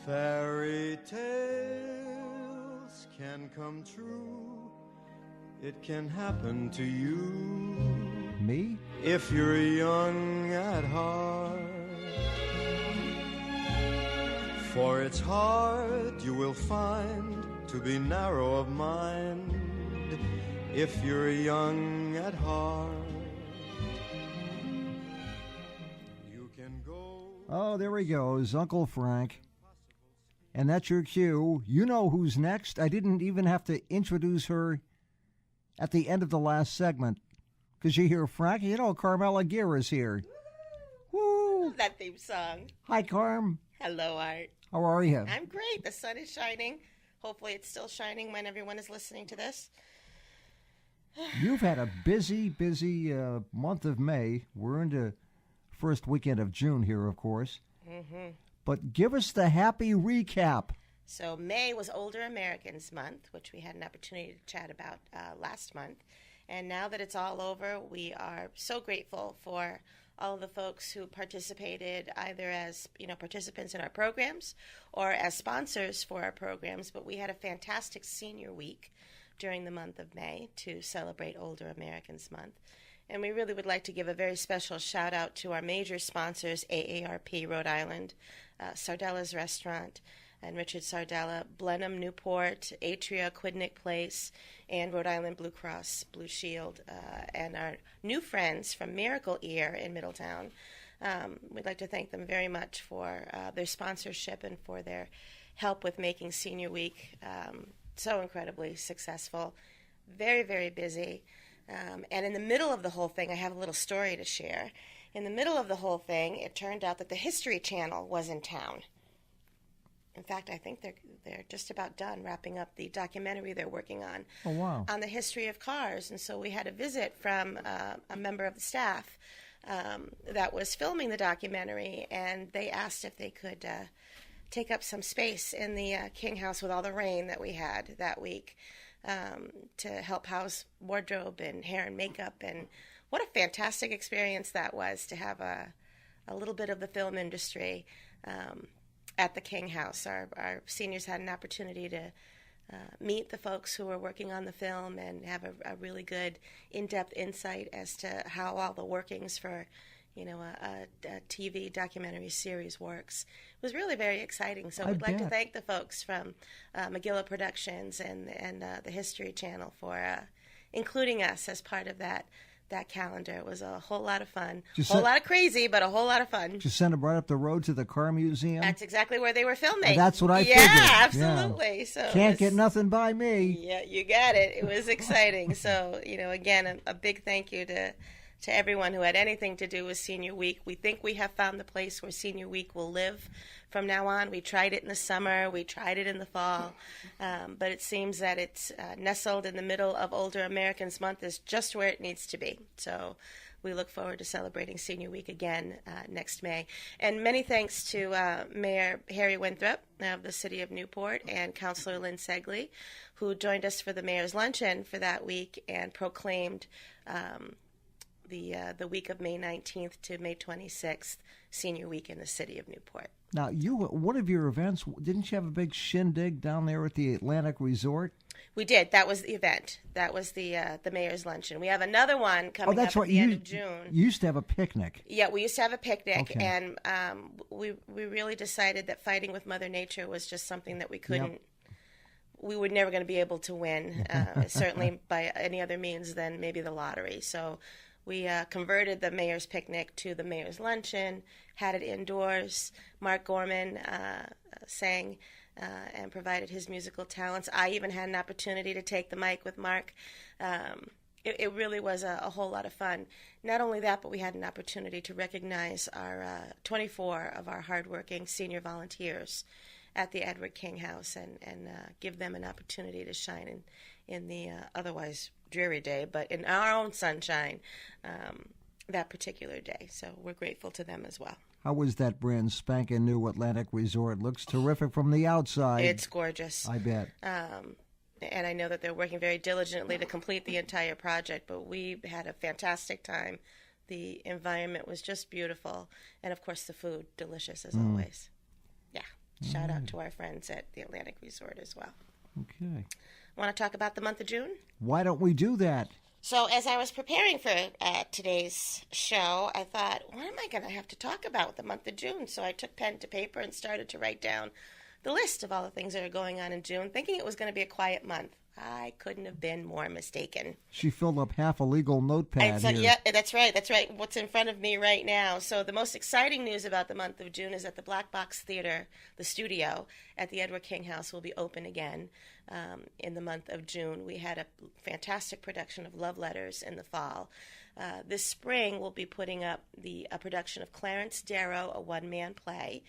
Fairy tales can come true. It can happen to you. Me? If you're young at heart. For it's hard, you will find, to be narrow of mind. If you're young at heart. You can go. Oh, there he goes, Uncle Frank. And that's your cue. You know who's next. I didn't even have to introduce her at the end of the last segment. Because you hear Frank, you know Carmela Guerra's here. Woo! That theme song. Hi, Carm. Hello, Art. How are you? I'm great. The sun is shining. Hopefully it's still shining when everyone is listening to this. You've had a busy month of May. We're into first weekend of June here, of course. Mm-hmm. But give us the happy recap. So May was Older Americans Month, which we had an opportunity to chat about last month. And now that it's all over, we are so grateful for all of the folks who participated either as participants in our programs or as sponsors for our programs. But we had a fantastic senior week during the month of May to celebrate Older Americans Month. And we really would like to give a very special shout out to our major sponsors, AARP Rhode Island, Sardella's Restaurant, and Richard Sardella, Blenheim Newport, Atria Quidnick Place, and Rhode Island Blue Cross Blue Shield, and our new friends from Miracle Ear in Middletown. We'd like to thank them very much for their sponsorship and for their help with making Senior Week so incredibly successful. Very, very busy. And in the middle of the whole thing, I have a little story to share. In the middle of the whole thing, it turned out that the History Channel was in town. In fact, I think they're just about done wrapping up the documentary they're working on. Oh, wow. On the history of cars. And so we had a visit from a member of the staff that was filming the documentary, and they asked if they could take up some space in the King House with all the rain that we had that week to help house wardrobe and hair and makeup. And what a fantastic experience that was to have a little bit of the film industry at the King House. Our seniors had an opportunity to meet the folks who were working on the film and have a really good in-depth insight as to how all the workings for a TV documentary series works. It was really very exciting. So we'd like to thank the folks from McGilla Productions and the History Channel for including us as part of that calendar. It was a whole lot of fun. A lot of crazy, but a whole lot of fun. Just send them right up the road to the car museum? That's exactly where they were filming. That's what I figured. Yeah, absolutely. Yeah. So can't get nothing by me. Yeah, you got it. It was exciting. So, again, a big thank you to everyone who had anything to do with Senior Week. We think we have found the place where Senior Week will live from now on. We tried it in the summer. We tried it in the fall. But it seems that it's nestled in the middle of Older Americans Month is just where it needs to be. So we look forward to celebrating Senior Week again next May. And many thanks to Mayor Harry Winthrop of the City of Newport and Councilor Lynn Segley, who joined us for the Mayor's Luncheon for that week and proclaimed the week of May 19th to May 26th, Senior Week in the City of Newport. Now, one of your events, didn't you have a big shindig down there at the Atlantic Resort? We did. That was the event. That was the Mayor's Luncheon. We have another one coming up at the end of June. You used to have a picnic. Yeah, we used to have a picnic, and we really decided that fighting with Mother Nature was just something that we couldn't. Yep. We were never going to be able to win, certainly by any other means than maybe the lottery. So we converted the Mayor's Picnic to the Mayor's Luncheon, had it indoors. Mark Gorman sang and provided his musical talents. I even had an opportunity to take the mic with Mark. It really was a whole lot of fun. Not only that, but we had an opportunity to recognize our 24 of our hardworking senior volunteers at the Edward King House and give them an opportunity to shine in the otherwise dreary day, but in our own sunshine that particular day. So we're grateful to them as well. How was that brand spanking new Atlantic Resort? Looks terrific from the outside. It's gorgeous. I bet. And I know that they're working very diligently to complete the entire project, but we had a fantastic time. The environment was just beautiful. And, of course, the food, delicious as always. Yeah. Shout out to our friends at the Atlantic Resort as well. Okay. Want to talk about the month of June? Why don't we do that? So as I was preparing for today's show, I thought, what am I going to have to talk about with the month of June? So I took pen to paper and started to write down the list of all the things that are going on in June, thinking it was going to be a quiet month. I couldn't have been more mistaken. She filled up half a legal notepad here. Yeah, that's right. That's right. What's in front of me right now. So the most exciting news about the month of June is that the Black Box Theater, the studio at the Edward King House, will be open again in the month of June. We had a fantastic production of Love Letters in the fall. This spring, we'll be putting up a production of Clarence Darrow, a one-man play.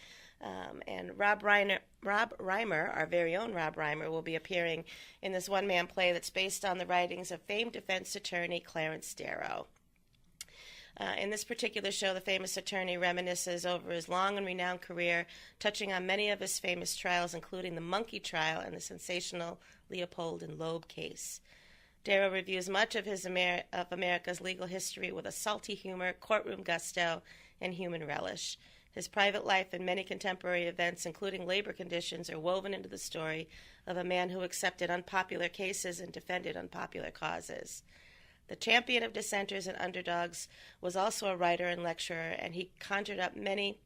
And Rob Reimer, our very own Rob Reimer, will be appearing in this one-man play that's based on the writings of famed defense attorney Clarence Darrow. In this particular show, the famous attorney reminisces over his long and renowned career, touching on many of his famous trials, including the Monkey trial and the sensational Leopold and Loeb case. Darrow reviews much of America's legal history with a salty humor, courtroom gusto, and human relish. His private life and many contemporary events, including labor conditions, are woven into the story of a man who accepted unpopular cases and defended unpopular causes. The champion of dissenters and underdogs was also a writer and lecturer, and he conjured up many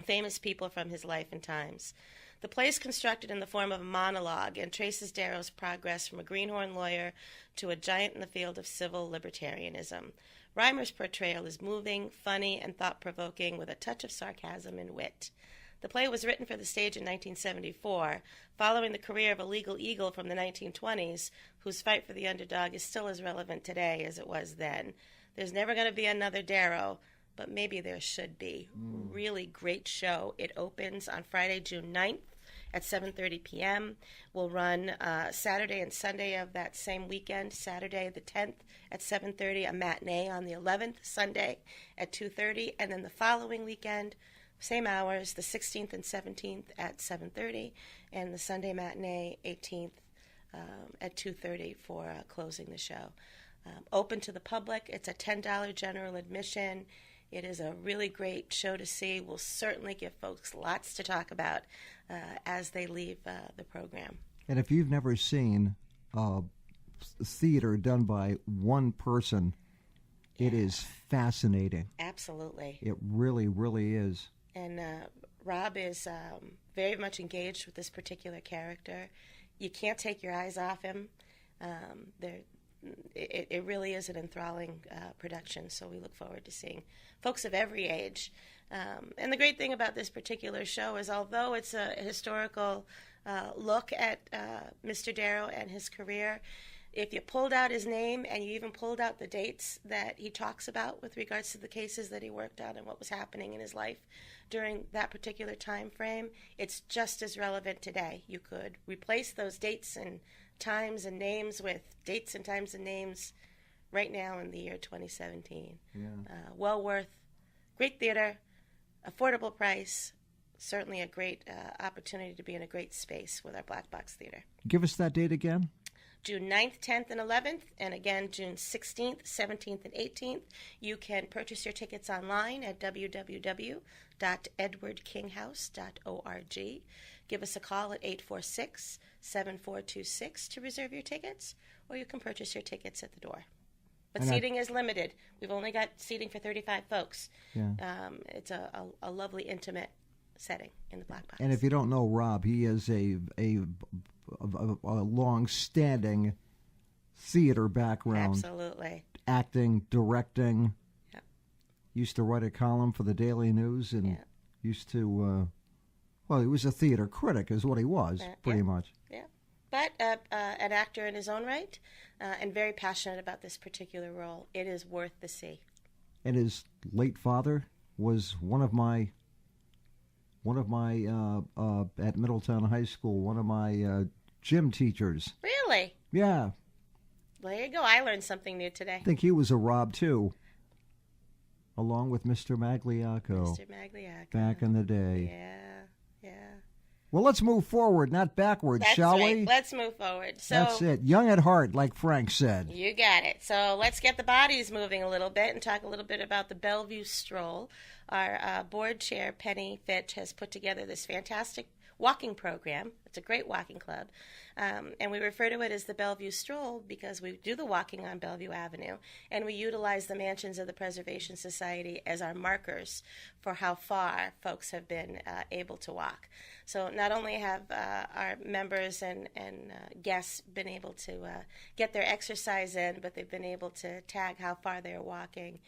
famous people from his life and times. The play is constructed in the form of a monologue and traces Darrow's progress from a greenhorn lawyer to a giant in the field of civil libertarianism. Reimer's portrayal is moving, funny, and thought-provoking with a touch of sarcasm and wit. The play was written for the stage in 1974, following the career of a legal eagle from the 1920s, whose fight for the underdog is still as relevant today as it was then. There's never going to be another Darrow, but maybe there should be. Really great show. It opens on Friday, June 9th at 7:30 p.m. We'll run Saturday and Sunday of that same weekend. Saturday the 10th at 7:30, a matinee on the 11th, Sunday at 2:30, and then the following weekend, same hours, the 16th and 17th at 7:30, and the Sunday matinee, 18th, at 2:30 for closing the show. Open to the public. It's a $10 general admission. It is a really great show to see. We'll certainly give folks lots to talk about as they leave the program. And if you've never seen theater done by one person, it is fascinating. Absolutely. It really, really is. And Rob is very much engaged with this particular character. You can't take your eyes off him. It really is an enthralling production, so we look forward to seeing folks of every age. And the great thing about this particular show is, although it's a historical look at Mr. Darrow and his career, if you pulled out his name and you even pulled out the dates that he talks about with regards to the cases that he worked on and what was happening in his life during that particular time frame, it's just as relevant today. You could replace those dates and times and names with dates and times and names right now in the year 2017. Yeah. Well worth, great theater, affordable price, certainly a great opportunity to be in a great space with our Black Box Theater. Give us that date again. June 9th, 10th, and 11th, and again June 16th, 17th, and 18th. You can purchase your tickets online at www.edwardkinghouse.org. Give us a call at 846-7426 to reserve your tickets, or you can purchase your tickets at the door. But seating is limited. We've only got seating for 35 folks. Yeah. It's a lovely, intimate setting in the Black Box. And if you don't know Rob, he is a long-standing theater background. Absolutely. Acting, directing. Yep. Used to write a column for the Daily News and used to, he was a theater critic is what he was, pretty much. Yeah. But an actor in his own right and very passionate about this particular role. It is worth the see. And his late father was one of my at Middletown High School, one of my gym teachers. Really? Yeah. Well, there you go. I learned something new today. I think he was a Rob, too, along with Mr. Magliacco. Mr. Magliacco. Back in the day. Yeah. Well, let's move forward, not backwards, That's shall right. we? Let's move forward. So That's it. Young at heart, like Frank said. you got it. So let's get the bodies moving a little bit and talk a little bit about the Bellevue Stroll. Our board chair, Penny Fitch, has put together this fantastic walking program. It's a great walking club. And we refer to it as the Bellevue Stroll because we do the walking on Bellevue Avenue, and we utilize the mansions of the Preservation Society as our markers for how far folks have been able to walk. So not only have our members and guests been able to get their exercise in, but they've been able to tag how far they're walking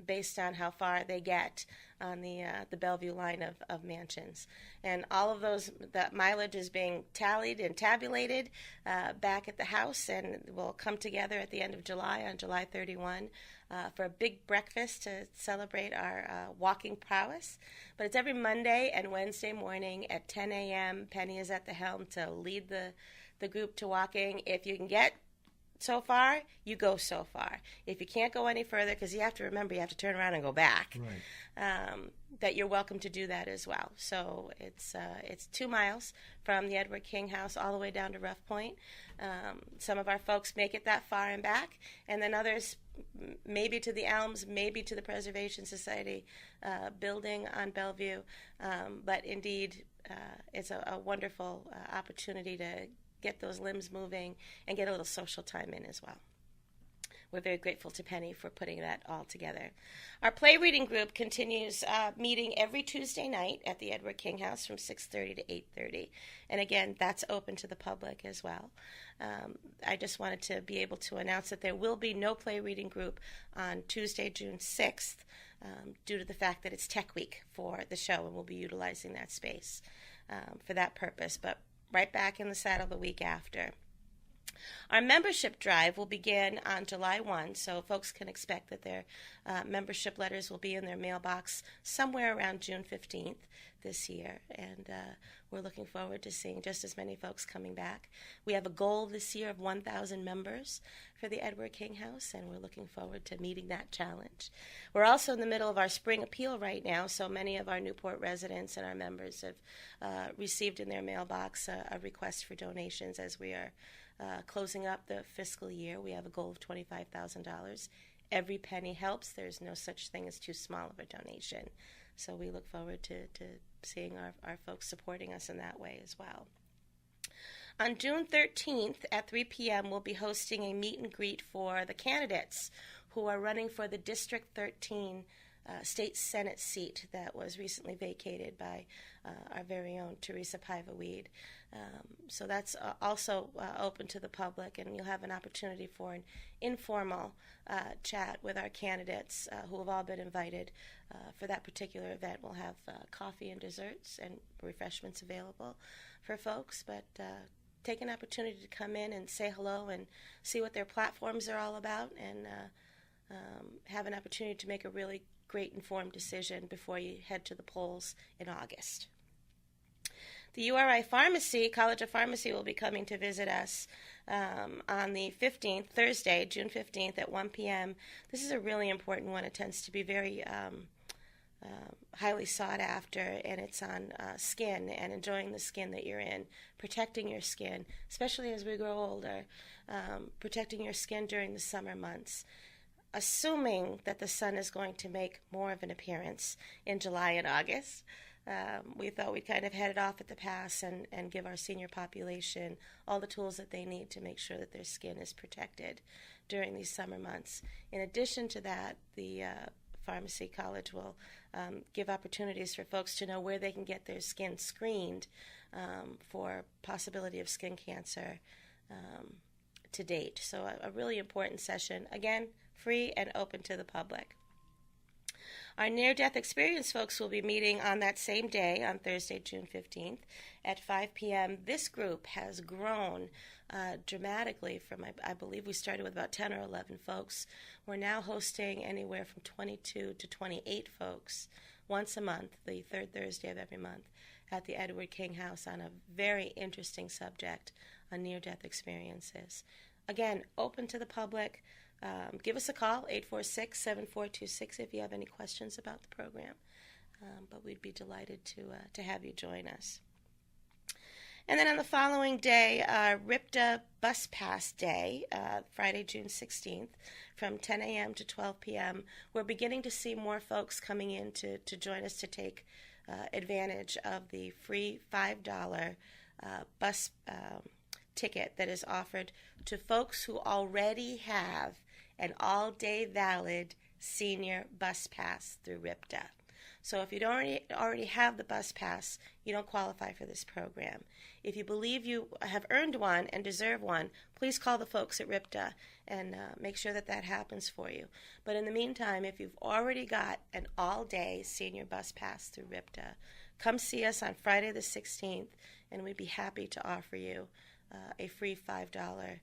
based on how far they get on the Bellevue line of mansions. And all of those, the mileage is being tallied and tabulated back at the house, and we'll come together at the end of July, on July 31, for a big breakfast to celebrate our walking prowess. But it's every Monday and Wednesday morning at 10 a.m. Penny is at the helm to lead the group to walking. If you can get so far, you go so far. If you can't go any further, because you have to remember you have to turn around and go back, right, that you're welcome to do that as well. So it's 2 miles from the Edward King House all the way down to Rough Point. Some of our folks make it that far and back, and then others maybe to the Elms, maybe to the Preservation Society building on Bellevue. But indeed, it's a wonderful opportunity to get those limbs moving and get a little social time in as well. We're very grateful to Penny for putting that all together. Our play reading group continues meeting every Tuesday night at the Edward King House from 6:30 to 8:30. And again, that's open to the public as well. I just wanted to be able to announce that there will be no play reading group on Tuesday, June 6th, due to the fact that it's Tech Week for the show, and we'll be utilizing that space for that purpose. But right back in the saddle the week after. Our membership drive will begin on July 1, so folks can expect that their membership letters will be in their mailbox somewhere around June 15th this year, and we're looking forward to seeing just as many folks coming back. We have a goal this year of 1,000 members for the Edward King House, and we're looking forward to meeting that challenge. We're also in the middle of our spring appeal right now, so many of our Newport residents and our members have received in their mailbox a request for donations as we are closing up the fiscal year. We have a goal of $25,000. Every penny helps. There's no such thing as too small of a donation. So we look forward to seeing our folks supporting us in that way as well. On June 13th at 3 p.m., we'll be hosting a meet and greet for the candidates who are running for the District 13 state Senate seat that was recently vacated by our very own Teresa Paiva-Weed. So that's also open to the public, and you'll have an opportunity for an informal chat with our candidates who have all been invited for that particular event. We'll have coffee and desserts and refreshments available for folks, but take an opportunity to come in and say hello and see what their platforms are all about, and have an opportunity to make a really great informed decision before you head to the polls in August. The URI Pharmacy, College of Pharmacy, will be coming to visit us on the 15th, Thursday, June 15th at 1 p.m. This is a really important one. It tends to be very highly sought after, and it's on skin and enjoying the skin that you're in, protecting your skin, especially as we grow older, protecting your skin during the summer months. Assuming that the sun is going to make more of an appearance in July and August, we thought we'd kind of head it off at the pass and give our senior population all the tools that they need to make sure that their skin is protected during these summer months. In addition to that, the Pharmacy College will give opportunities for folks to know where they can get their skin screened for possibility of skin cancer to date. So a really important session. Again, free and open to the public. Our near-death experience folks will be meeting on that same day, on Thursday, June 15th, at 5 p.m. This group has grown dramatically from, I believe we started with about 10 or 11 folks. We're now hosting anywhere from 22 to 28 folks once a month, the third Thursday of every month, at the Edward King House on a very interesting subject on near-death experiences. Again, open to the public. Give us a call, 846-7426, if you have any questions about the program. but we'd be delighted to have you join us. And then on the following day, RIPTA Bus Pass Day, Friday, June 16th, from 10 a.m. to 12 p.m., we're beginning to see more folks coming in to join us to take advantage of the free $5 bus ticket that is offered to folks who already have an all-day valid senior bus pass through RIPTA. So if you don't already have the bus pass, you don't qualify for this program. If you believe you have earned one and deserve one, please call the folks at RIPTA and make sure that happens for you. But in the meantime, if you've already got an all-day senior bus pass through RIPTA, come see us on Friday the 16th, and we'd be happy to offer you a free $5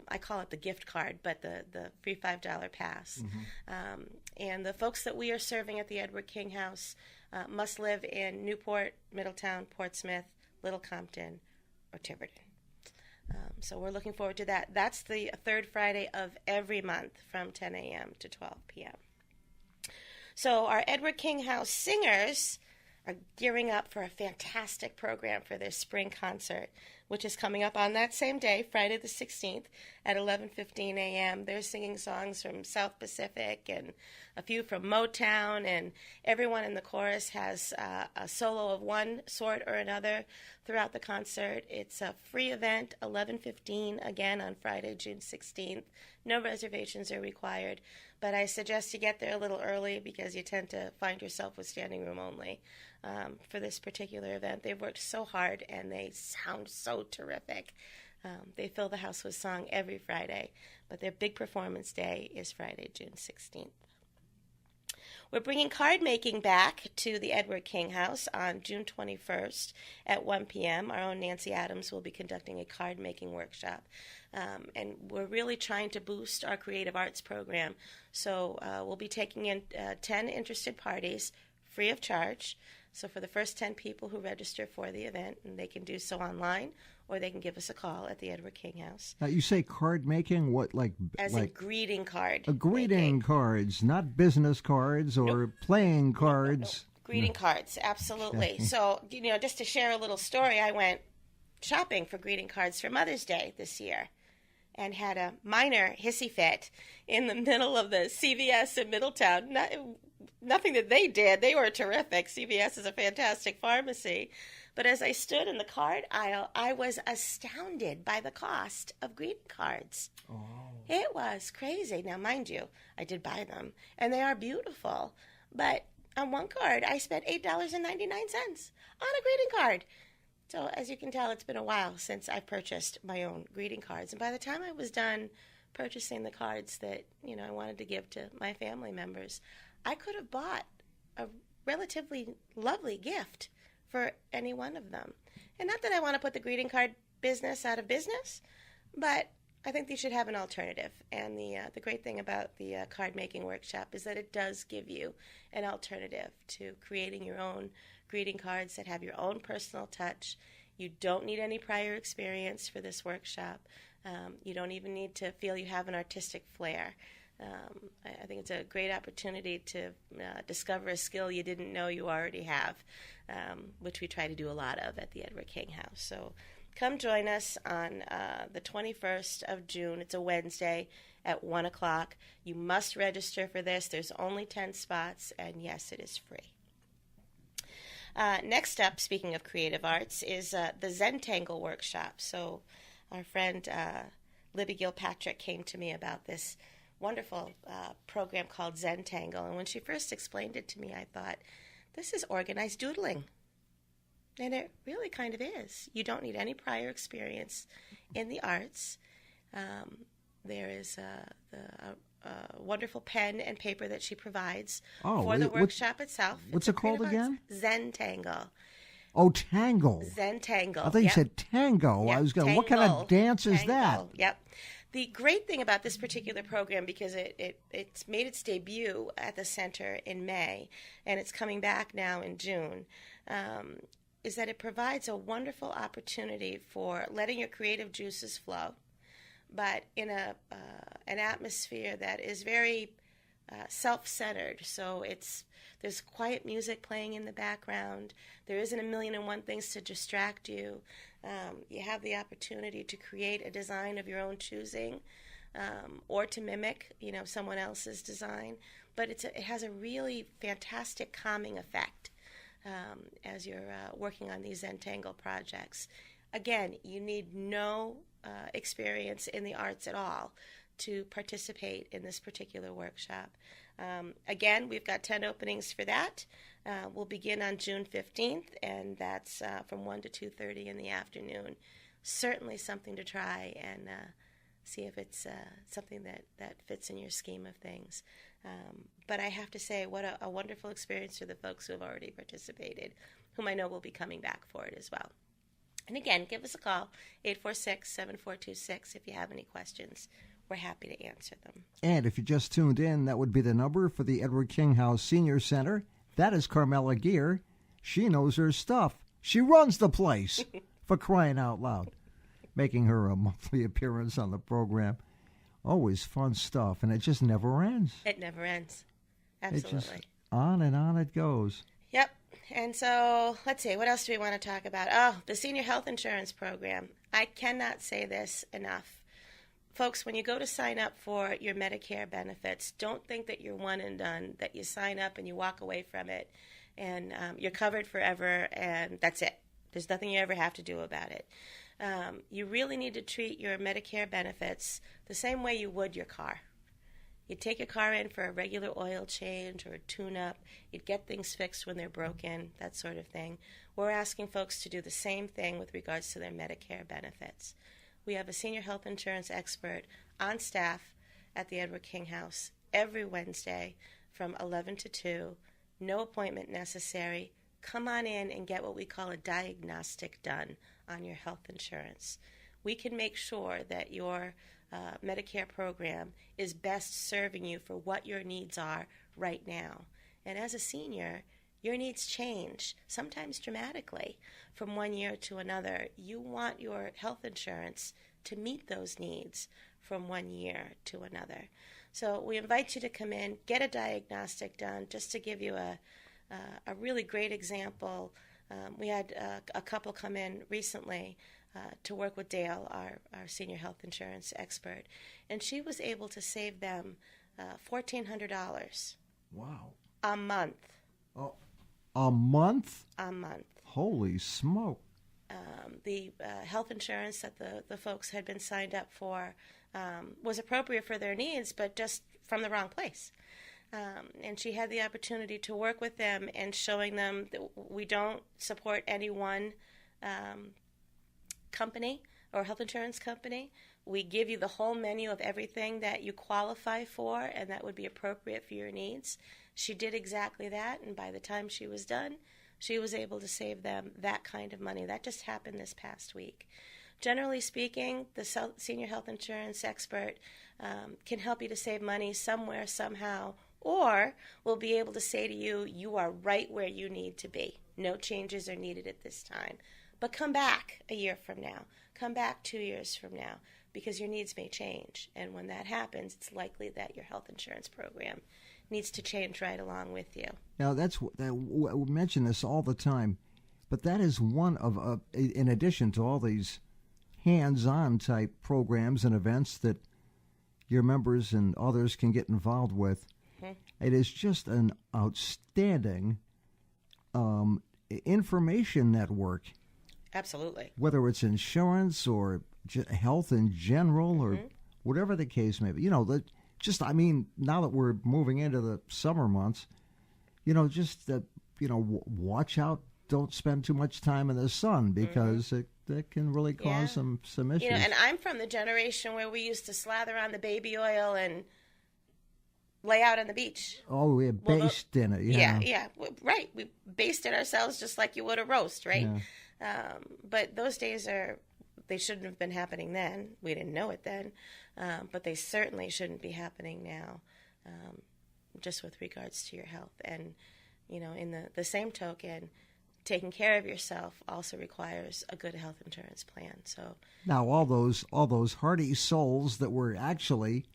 I call it the gift card, but the free $5 pass. Mm-hmm. And the folks that we are serving at the Edward King House must live in Newport, Middletown, Portsmouth, Little Compton, or Tiverton. So we're looking forward to that. That's the third Friday of every month from 10 a.m. to 12 p.m. So our Edward King House singers are gearing up for a fantastic program for their spring concert, which is coming up on that same day, Friday the 16th, at 11:15 a.m. They're singing songs from South Pacific and a few from Motown, and everyone in the chorus has a solo of one sort or another throughout the concert. It's a free event, 11:15, again on Friday, June 16th. No reservations are required, but I suggest you get there a little early because you tend to find yourself with standing room only for this particular event. They've worked so hard, and they sound so terrific. They fill the house with song every Friday, but their big performance day is Friday, June 16th. We're bringing card making back to the Edward King House on June 21st at 1 p.m. Our own Nancy Adams will be conducting a card making workshop. And we're really trying to boost our creative arts program. So we'll be taking in 10 interested parties free of charge. So for the first 10 people who register for the event, and they can do so online, or they can give us a call at the Edward King House. Now, you say card making, what, like... As like a greeting card. Greeting making. Cards, not business cards or Nope. playing cards. No. Greeting cards, absolutely. So, just to share a little story, I went shopping for greeting cards for Mother's Day this year and had a minor hissy fit in the middle of the CVS in Middletown. Nothing that they did. They were terrific. CVS is a fantastic pharmacy. But as I stood in the card aisle, I was astounded by the cost of greeting cards. Oh. It was crazy. Now, mind you, I did buy them, and they are beautiful. But on one card, I spent $8.99 on a greeting card. So as you can tell, it's been a while since I purchased my own greeting cards. And by the time I was done purchasing the cards that, I wanted to give to my family members, I could have bought a relatively lovely gift for any one of them. And not that I want to put the greeting card business out of business, but I think they should have an alternative. And the great thing about the card making workshop is that it does give you an alternative to creating your own greeting cards that have your own personal touch. You don't need any prior experience for this workshop. You don't even need to feel you have an artistic flair. I think it's a great opportunity to discover a skill you didn't know you already have, which we try to do a lot of at the Edward King House. So come join us on the 21st of June. It's a Wednesday at 1 o'clock. You must register for this. There's only 10 spots, and yes, it is free. Next up, speaking of creative arts, is the Zentangle workshop. So our friend Libby Gilpatrick came to me about this wonderful program called Zentangle. And when she first explained it to me, I thought, this is organized doodling. And it really kind of is. You don't need any prior experience in the arts. There is a wonderful pen and paper that she provides for the workshop itself. What's it called again? Zentangle. Oh, tangle. Zentangle. I thought you said tango. Yep. I was going, what kind of dance is that? Yep. The great thing about this particular program, because it's made its debut at the center in May, and it's coming back now in June, is that it provides a wonderful opportunity for letting your creative juices flow, but in an atmosphere that is very self-centered. So there's quiet music playing in the background. There isn't a million and one things to distract you. You have the opportunity to create a design of your own choosing, or to mimic, someone else's design. But it has a really fantastic calming effect as you're working on these Zentangle projects. Again, you need no experience in the arts at all to participate in this particular workshop. Again, we've got 10 openings for that. We'll begin on June 15th, and that's from 1 to 2:30 in the afternoon. Certainly something to try and see if it's something that fits in your scheme of things. But I have to say, what a wonderful experience for the folks who have already participated, whom I know will be coming back for it as well. And again, give us a call, 846-7426, if you have any questions. We're happy to answer them. And if you just tuned in, that would be the number for the Edward King House Senior Center. That is Carmela Gear. She knows her stuff. She runs the place, for crying out loud, making her a monthly appearance on the program. Always fun stuff, and it just never ends. It never ends. Absolutely. It just on and on it goes. Yep. And so, let's see, what else do we want to talk about? Oh, the Senior Health Insurance Program. I cannot say this enough. Folks, when you go to sign up for your Medicare benefits, don't think that you're one and done, that you sign up and you walk away from it and you're covered forever and that's it. There's nothing you ever have to do about it. You really need to treat your Medicare benefits the same way you would your car. You'd take your car in for a regular oil change or a tune-up. You'd get things fixed when they're broken, that sort of thing. We're asking folks to do the same thing with regards to their Medicare benefits. We have a senior health insurance expert on staff at the Edward King House every Wednesday from 11 to 2. No appointment necessary. Come on in and get what we call a diagnostic done on your health insurance. We can make sure that your Medicare program is best serving you for what your needs are right now. And as a senior, your needs change, sometimes dramatically, from one year to another. You want your health insurance to meet those needs from one year to another. So we invite you to come in, get a diagnostic done. Just to give you a really great example, we had a couple come in recently to work with Dale, our senior health insurance expert, and she was able to save them $1,400. Wow. A month. Oh, a month? A month. Holy smoke. The health insurance that the folks had been signed up for was appropriate for their needs, but just from the wrong place. And she had the opportunity to work with them and showing them that we don't support any one company or health insurance company. We give you the whole menu of everything that you qualify for and that would be appropriate for your needs. She did exactly that, and by the time she was done, she was able to save them that kind of money. That just happened this past week. Generally speaking, the senior health insurance expert can help you to save money somewhere, somehow, or will be able to say to you, you are right where you need to be. No changes are needed at this time. But come back a year from now. Come back 2 years from now, because your needs may change. And when that happens, it's likely that your health insurance program needs to change right along with you. Now, we mention this all the time, but that is one of, in addition to all these hands-on type programs and events that your members and others can get involved with, it is just an outstanding information network. Absolutely. Whether it's insurance or health in general or whatever the case may be. You know, now that we're moving into the summer months, watch out. Don't spend too much time in the sun because that can really cause some issues. And I'm from the generation where we used to slather on the baby oil and lay out on the beach. Oh, we had based in it. Yeah, right. We basted ourselves just like you would a roast, right? Yeah. But those days they shouldn't have been happening then. We didn't know it then. But they certainly shouldn't be happening now, just with regards to your health. And, in the same token, taking care of yourself also requires a good health insurance plan. So now all those hardy souls that were actually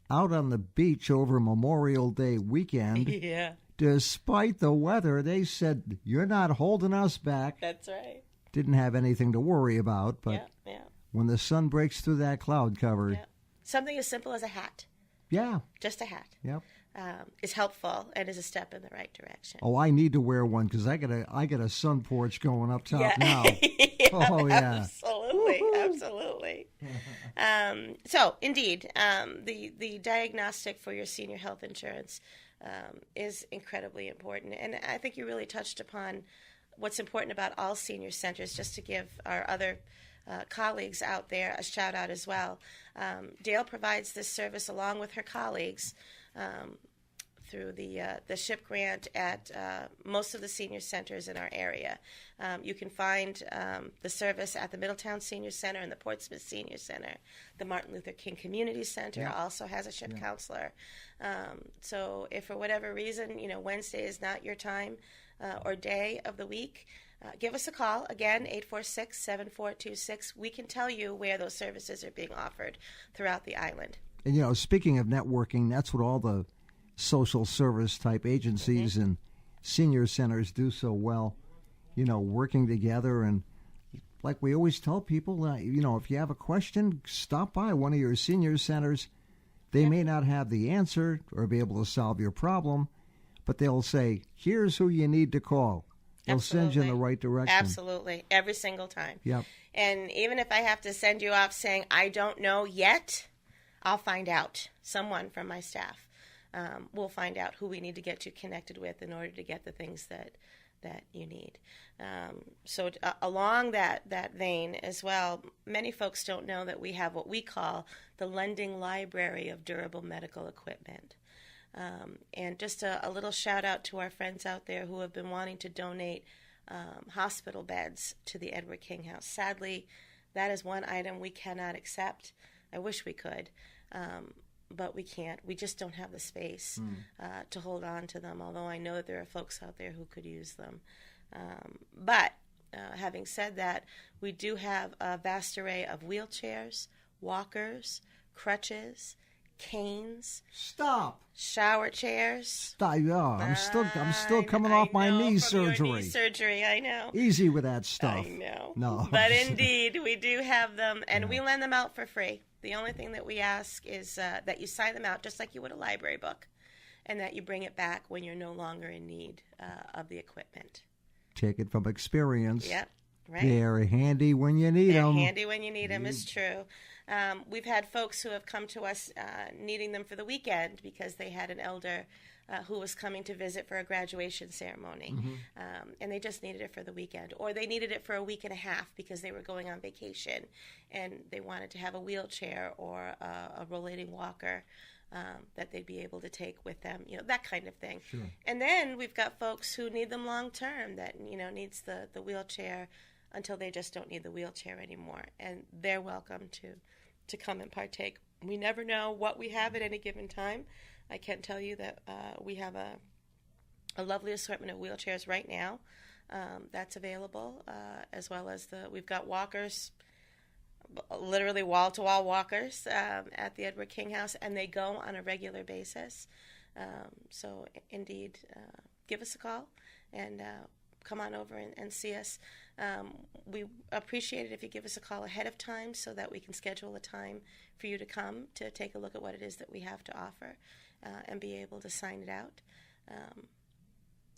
out on the beach over Memorial Day weekend. Yeah. Despite the weather, they said, "You're not holding us back." That's right. Didn't have anything to worry about, but Yeah. when the sun breaks through that cloud cover, Something as simple as a hat, yeah, just a hat, yep. is helpful and is a step in the right direction. Oh, I need to wear one because I got a sun porch going up top now. Oh yeah, Absolutely, absolutely. So indeed, the diagnostic for your senior health insurance is incredibly important, and I think you really touched upon what's important about all senior centers. Just to give our other colleagues out there a shout out as well. Dale provides this service along with her colleagues through the SHIP grant at most of the senior centers in our area. You can find the service at the Middletown Senior Center and the Portsmouth Senior Center. The Martin Luther King Community Center also has a SHIP counselor. So if for whatever reason, Wednesday is not your time or day of the week, give us a call. Again, 846-7426. We can tell you where those services are being offered throughout the island. And, speaking of networking, that's what all the social service type agencies and senior centers do so well, working together. And like we always tell people, if you have a question, stop by one of your senior centers. They may not have the answer or be able to solve your problem, but they'll say, here's who you need to call. They'll send you in the right direction. Absolutely. Every single time. Yep. And even if I have to send you off saying, I don't know yet, I'll find out. Someone from my staff will find out who we need to get you connected with in order to get the things that you need. So along that vein as well, many folks don't know that we have what we call the lending library of durable medical equipment. And just a little shout out to our friends out there who have been wanting to donate hospital beds to the Edward King House. Sadly, that is one item we cannot accept. I wish we could, but we can't. We just don't have the space to hold on to them, although I know that there are folks out there who could use them. But having said that, we do have a vast array of wheelchairs, walkers, crutches, canes. Stop. Shower chairs. Stop. Oh, I'm still coming off my knee surgery. Your knee surgery, I know. Easy with that stuff. I know. No. But indeed, we do have them, and we lend them out for free. The only thing that we ask is that you sign them out just like you would a library book, and that you bring it back when you're no longer in need of the equipment. Take it from experience. Yep. Right. They're handy when you need them. They're handy when you need them, is true. We've had folks who have come to us needing them for the weekend because they had an elder who was coming to visit for a graduation ceremony, and they just needed it for the weekend. Or they needed it for a week and a half because they were going on vacation, and they wanted to have a wheelchair or a rollating walker that they'd be able to take with them, that kind of thing. Sure. And then we've got folks who need them long term, that needs the wheelchair until they just don't need the wheelchair anymore, and they're welcome to come and partake. We never know what we have at any given time. I can tell you that we have a lovely assortment of wheelchairs right now that's available, as well as we've got walkers, literally wall-to-wall walkers at the Edward King House, and they go on a regular basis. So indeed, give us a call and come on over and see us. We appreciate it if you give us a call ahead of time so that we can schedule a time for you to come to take a look at what it is that we have to offer and be able to sign it out,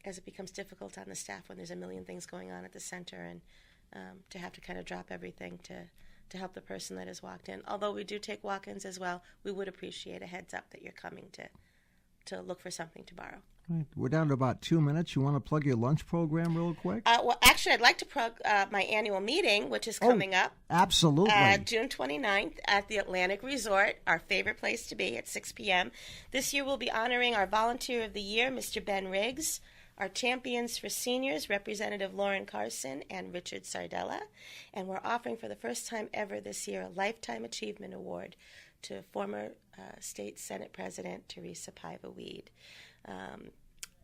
as it becomes difficult on the staff when there's a million things going on at the center, and to have to kind of drop everything to help the person that has walked in. Although we do take walk-ins as well, we would appreciate a heads up that you're coming to look for something to borrow. Right. We're down to about 2 minutes. You want to plug your lunch program real quick? Well, actually, I'd like to plug my annual meeting, which is coming up. Absolutely. June 29th at the Atlantic Resort, our favorite place to be, at 6 p.m. This year we'll be honoring our Volunteer of the Year, Mr. Ben Riggs, our champions for seniors, Representative Lauren Carson and Richard Sardella, and we're offering for the first time ever this year a Lifetime Achievement Award to former State Senate President Teresa Paiva Weed.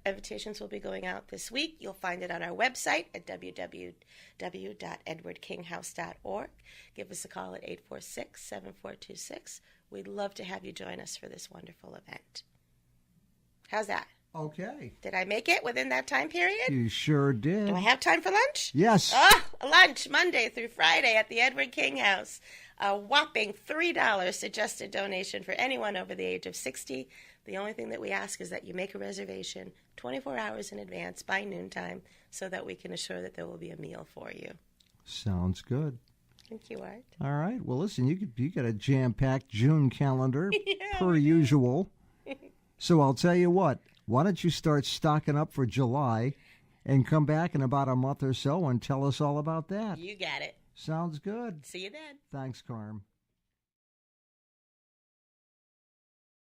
Invitations will be going out this week. You'll find it on our website at www.edwardkinghouse.org. Give us a call at 846-7426. we'd love to have you join us for this wonderful event. How's that? Okay. Did I make it within that time period? You sure did. Do I have time for lunch? Yes. Oh, lunch Monday through Friday at the Edward King House. A whopping $3 suggested donation for anyone over the age of 60. The only thing that we ask is that you make a reservation 24 hours in advance by noontime so that we can assure that there will be a meal for you. Sounds good. Thank you, Art. All right. Well, listen, you got a jam-packed June calendar Yeah, per usual. So I'll tell you what. Why don't you start stocking up for July and come back in about a month or so and tell us all about that? You got it. Sounds good. See you then. Thanks, Carm.